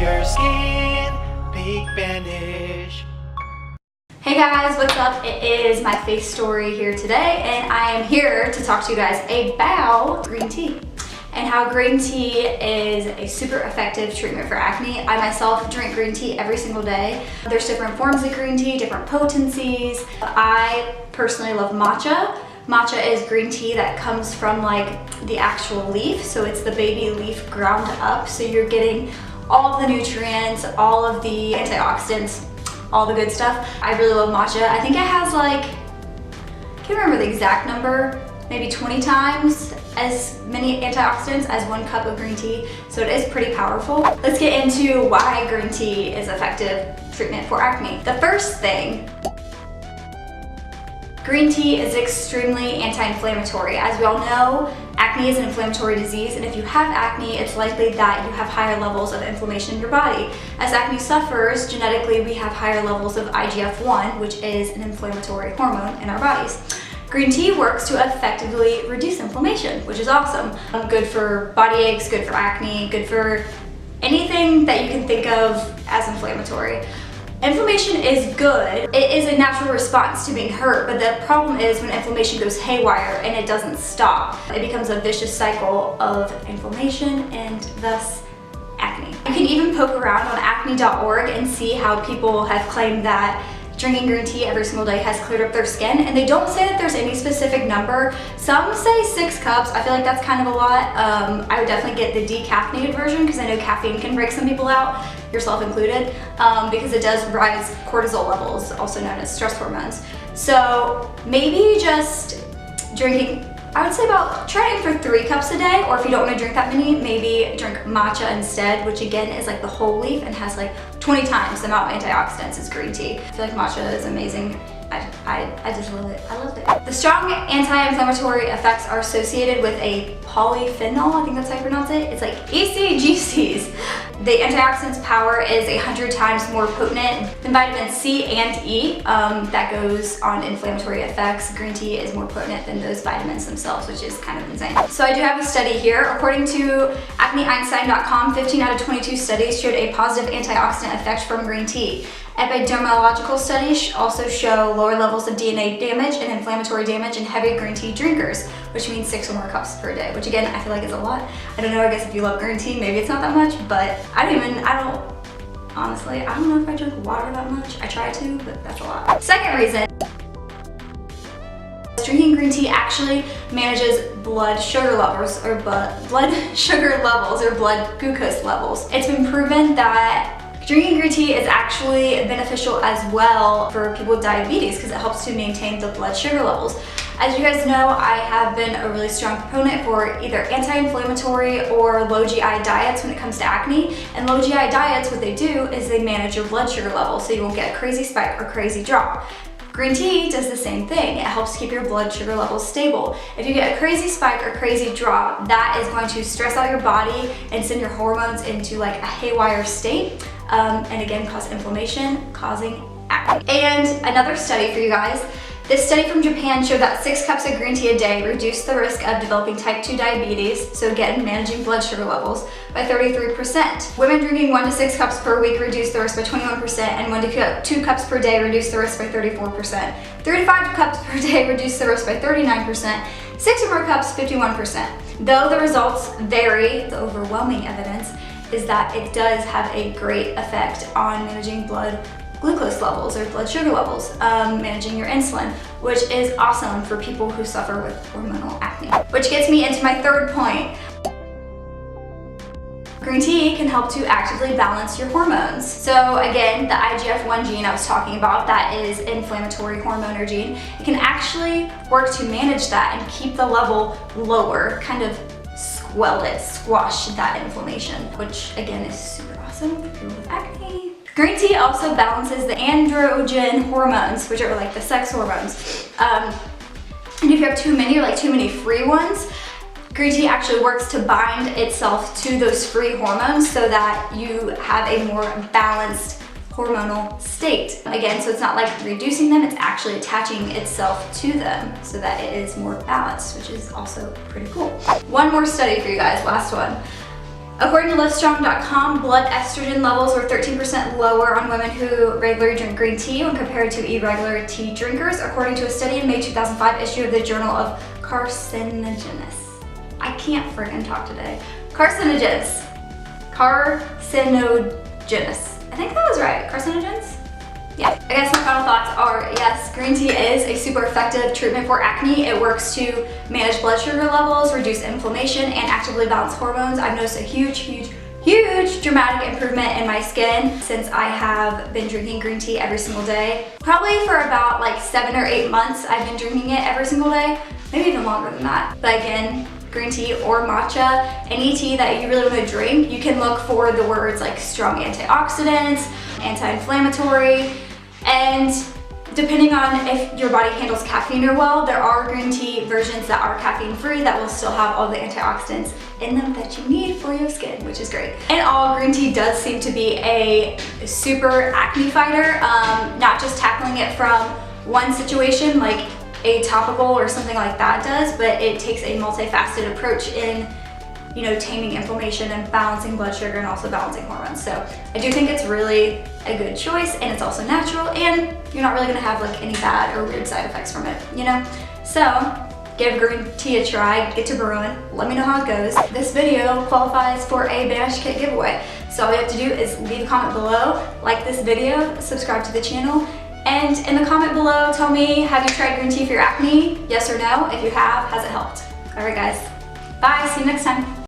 your skin, big Banish. Hey guys, what's up? It is my face story here today, and I am here to talk to you guys about green tea and how green tea is a super effective treatment for acne. I myself drink green tea every single day. There's different forms of green tea, different potencies. I personally love matcha. Matcha is green tea that comes from like the actual leaf, so it's the baby leaf ground up, so you're getting all of the nutrients, all of the antioxidants, all the good stuff. I really love matcha. I think it has like, I can't remember the exact number, maybe 20 times as many antioxidants as 1 cup of green tea, so it is pretty powerful. Let's get into why green tea is effective treatment for acne. The first thing, green tea is extremely anti-inflammatory. As we all know, acne is an inflammatory disease, and if you have acne, it's likely that you have higher levels of inflammation in your body. As acne suffers, genetically we have higher levels of IGF-1, which is an inflammatory hormone in our bodies. Green tea works to effectively reduce inflammation, which is awesome. Good for body aches, good for acne, good for anything that you can think of as inflammatory. Inflammation is good. It is a natural response to being hurt, but the problem is when inflammation goes haywire and it doesn't stop. It becomes a vicious cycle of inflammation and thus acne. You can even poke around on acne.org and see how people have claimed that drinking green tea every single day has cleared up their skin, and they don't say that there's any specific number. Some say 6 cups. I feel like that's kind of a lot. I would definitely get the decaffeinated version because I know caffeine can break some people out, yourself included, because it does rise cortisol levels, also known as stress hormones. So maybe just drinking, I would say try it for 3 cups a day, or if you don't want to drink that many, maybe drink matcha instead, which again is like the whole leaf and has like 20 times the amount of antioxidants as green tea. I feel like matcha is amazing. I just love it. I loved it. The strong anti-inflammatory effects are associated with a polyphenol, I think that's how you pronounce it. It's like ECGCs. The antioxidants power is 100 times more potent than vitamin C and E. That goes on inflammatory effects. Green tea is more potent than those vitamins themselves, which is kind of insane. So I do have a study here. According to acneeinstein.com, 15 out of 22 studies showed a positive antioxidant effect from green tea. Epidemiological studies also show lower levels of DNA damage and inflammatory damage in heavy green tea drinkers, which means 6 or more cups per day, which again, I feel like is a lot. I don't know, I guess if you love green tea, maybe it's not that much, but honestly, I don't know if I drink water that much. I try to, but that's a lot. Second reason, drinking green tea actually manages blood sugar levels or blood glucose levels. It's been proven that drinking green tea is actually beneficial as well for people with diabetes because it helps to maintain the blood sugar levels. As you guys know, I have been a really strong proponent for either anti-inflammatory or low GI diets when it comes to acne. And low GI diets, what they do is they manage your blood sugar levels so you won't get a crazy spike or crazy drop. Green tea does the same thing. It helps keep your blood sugar levels stable. If you get a crazy spike or crazy drop, that is going to stress out your body and send your hormones into like a haywire state, and again cause inflammation, causing acne. And another study for you guys. This study from Japan showed that 6 cups of green tea a day reduced the risk of developing type 2 diabetes, so again, managing blood sugar levels, by 33%. Women drinking 1 to 6 cups per week reduced the risk by 21%, and 1 to 2 cups per day reduced the risk by 34%. 3 to 5 cups per day reduced the risk by 39%, 6 or more cups, 51%. Though the results vary, the overwhelming evidence is that it does have a great effect on managing blood glucose levels or blood sugar levels, managing your insulin, which is awesome for people who suffer with hormonal acne. Which gets me into my third point. Green tea can help to actively balance your hormones. So again, the IGF-1 gene I was talking about, that is inflammatory hormone or gene, it can actually work to manage that and keep the level lower, kind of squash that inflammation, which again is super awesome for people with acne. Green tea also balances the androgen hormones, which are like the sex hormones. And if you have too many or like too many free ones, green tea actually works to bind itself to those free hormones so that you have a more balanced hormonal state. Again, so it's not like reducing them, it's actually attaching itself to them so that it is more balanced, which is also pretty cool. One more study for you guys, last one. According to Livestrong.com, blood estrogen levels were 13% lower on women who regularly drink green tea when compared to irregular tea drinkers, according to a study in May 2005 issue of the Journal of Carcinogenesis. I can't friggin' talk today. Carcinogens. Carcinogenous. I think that was right. Carcinogens? Yeah. I guess my final thoughts are, yes, green tea is a super effective treatment for acne. It works to manage blood sugar levels, reduce inflammation, and actively balance hormones. I've noticed a huge dramatic improvement in my skin since I have been drinking green tea every single day. Probably for about like 7 or 8 months I've been drinking it every single day, maybe even longer than that. But again, green tea or matcha, any tea that you really want to drink, you can look for the words like strong antioxidants, anti-inflammatory, and depending on if your body handles caffeine or well, there are green tea versions that are caffeine free that will still have all the antioxidants in them that you need for your skin, which is great. In all, green tea does seem to be a super acne fighter, not just tackling it from one situation like a topical or something like that does, but it takes a multifaceted approach in, you know, taming inflammation and balancing blood sugar and also balancing hormones. So I do think it's really a good choice, and it's also natural, and you're not really gonna have like any bad or weird side effects from it, you know? So give green tea a try, get to brewing, let me know how it goes. This video qualifies for a Banish Kit giveaway. So all you have to do is leave a comment below, like this video, subscribe to the channel, and in the comment below, tell me, have you tried green tea for your acne? Yes or no? If you have, has it helped? All right guys, bye, see you next time.